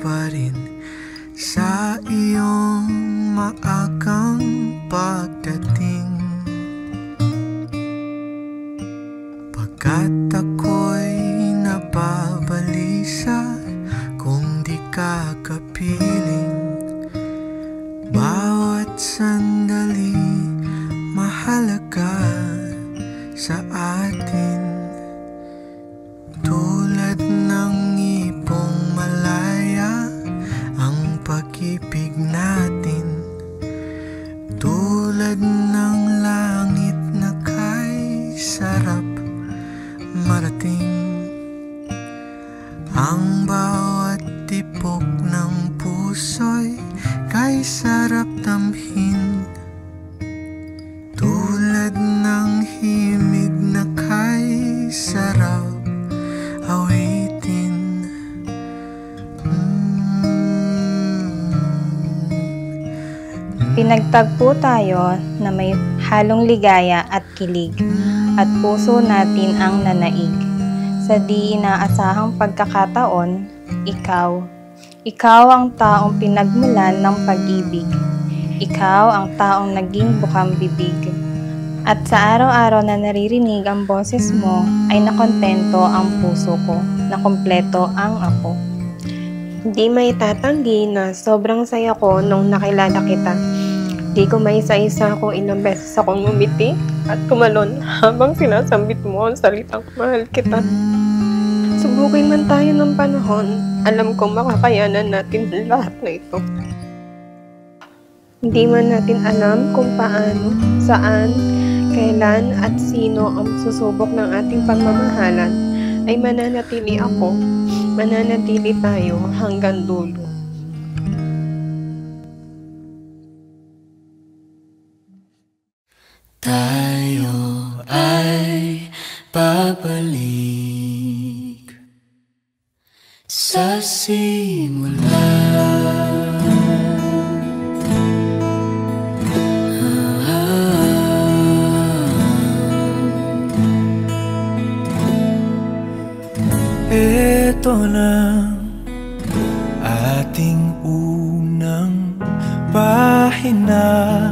pa rin sa iyong maagang pagdating. Pagkat ako'y nababalisa kung di ka kapiling. Bawat sandali mahalaga sa atin, tulad ng ipong malaya ang pag-ibig natin, tulad ng langit na kay sarap marating. Ang bawat tipok ng puso'y kay sarap damhin, tulad ng himig na kay sarap awitin. Pinagtagpo tayo na may halong ligaya at kilig, at puso natin ang nanaig. Sa di inaasahang pagkakataon, ikaw ang taong pinagmulan ng pag-ibig. Ikaw ang taong naging bukang bibig. At sa araw-araw na naririnig ang boses mo, ay nakontento ang puso ko, na kompleto ang ako. Hindi may tatanggi na sobrang saya ko nung nakilala kita. Di ko may isa-isa kung ilang beses akong umiti at kumalon habang sinasambit mo ang salitang mahal kita. Subukin man tayo ng panahon, alam kong makakayanan natin lahat na ito. Hindi man natin alam kung paano, saan, kailan at sino ang susubok ng ating pagmamahalan, ay mananatili ako, mananatili tayo hanggang dulo. Tayo ay babalik sa simula. Ito na ating unang pahina,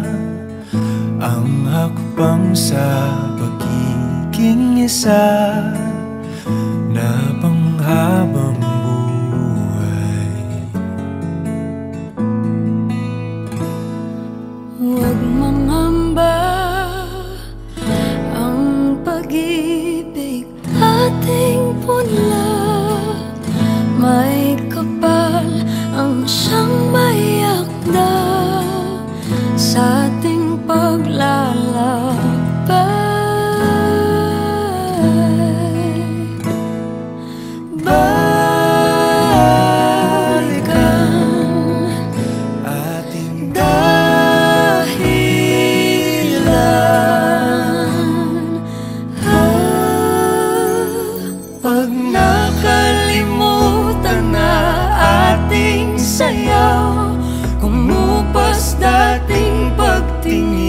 ang hakbang sa pagiging isa na panghabang buhay. Huwag mangamba, ang pag-ibig ating punla, may kapal ang siyang mayakda sa ating paglalakbay. Balikan Ating dahilan, pag nakalimutan na ating sayaw, kumupas dating pagtingin,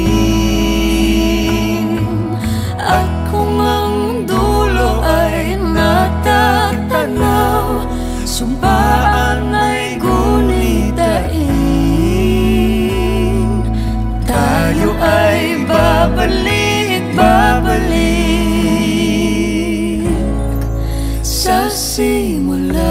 at kung ang dulo ay natatanaw, sumpaan ay gunitain. Tayo ay babalik sa simula.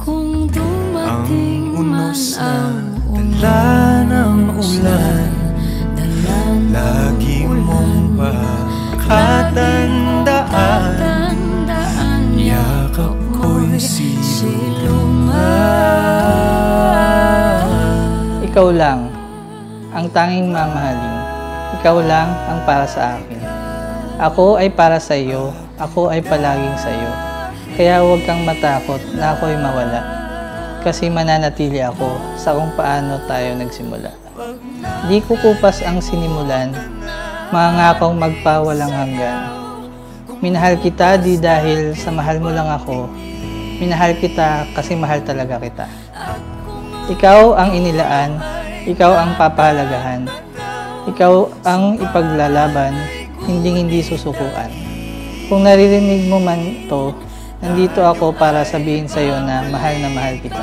Kung dumating man ang dala ng ulan, lagi mong pakatandaan, yakap ko'y siluman. Ikaw lang ang tanging mamahalin. Ikaw lang ang para sa akin. Ako ay para sa iyo. Ako ay palaging sa iyo. Kaya huwag kang matakot na ako'y mawala. Kasi mananatili ako sa kung paano tayo nagsimula. Di kukupas ang sinimulan, mangangakong magpawalang hanggan. Minahal kita di dahil sa mahal mo lang ako. Minahal kita kasi mahal talaga kita. Ikaw ang inilaan, ikaw ang papahalagahan. Ikaw ang ipaglalaban, hindi susukuan. Kung naririnig mo man to, nandito ako para sabihin sa iyo na mahal kita.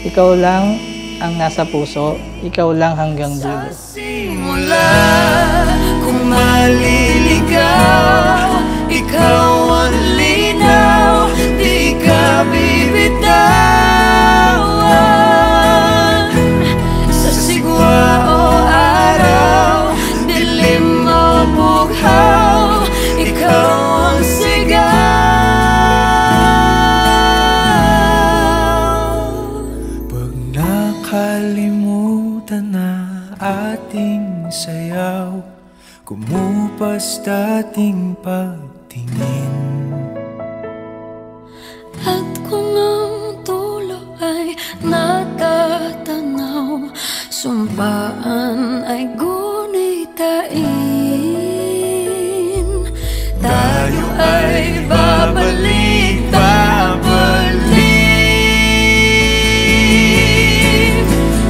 Ikaw lang ang nasa puso, ikaw lang hanggang dulo. Simula kung maliligaw, ikaw ang linaw, di ka bibitawan. Sa sigwa o araw, dilim o bughaw, ikaw ang sigaw. Pag nakalimutan na ating sayaw, kumupas dating pagtingin. At kung ang dulo ay natatanaw, sumpaan ay gunitain. Tayo ay babalik.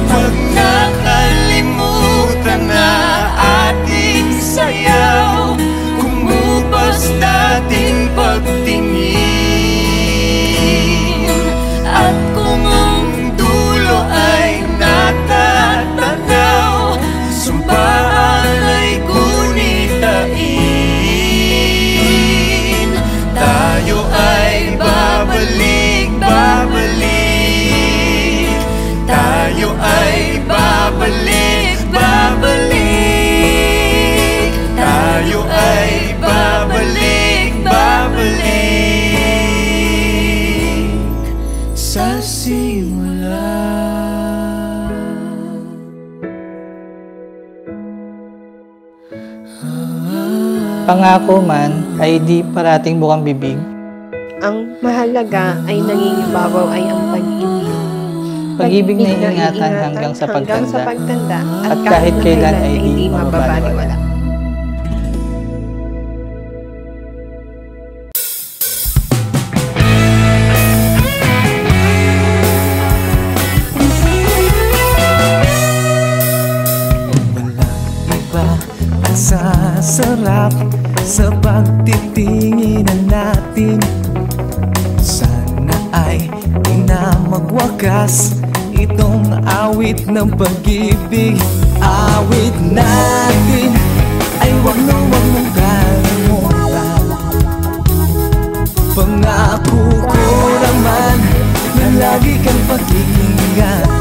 Pag nakalimutan na ating sayaw, kumupas dating pagtingin. At kung ang dulo ay natatanaw, sumpaan ay gunitain. Tayo ay babalik. Tayo ay babalik. Tayo ay babalik. Sa simula. Pangako man ay di parating bukang bibig. Ang mahalaga ay nangingibabaw ay ang pag-ibig. Pag-ibig na iingatan hanggang sa pagtanda at kahit kailan ay di mababaliwala. Walang iba ang sasarap sa pagtitinginan natin. Sana ay di na magwakas itong awit ng pag-ibig. Awit natin ay wag mong kalimutan. Pangako ko naman na lagi kang pag-iingat.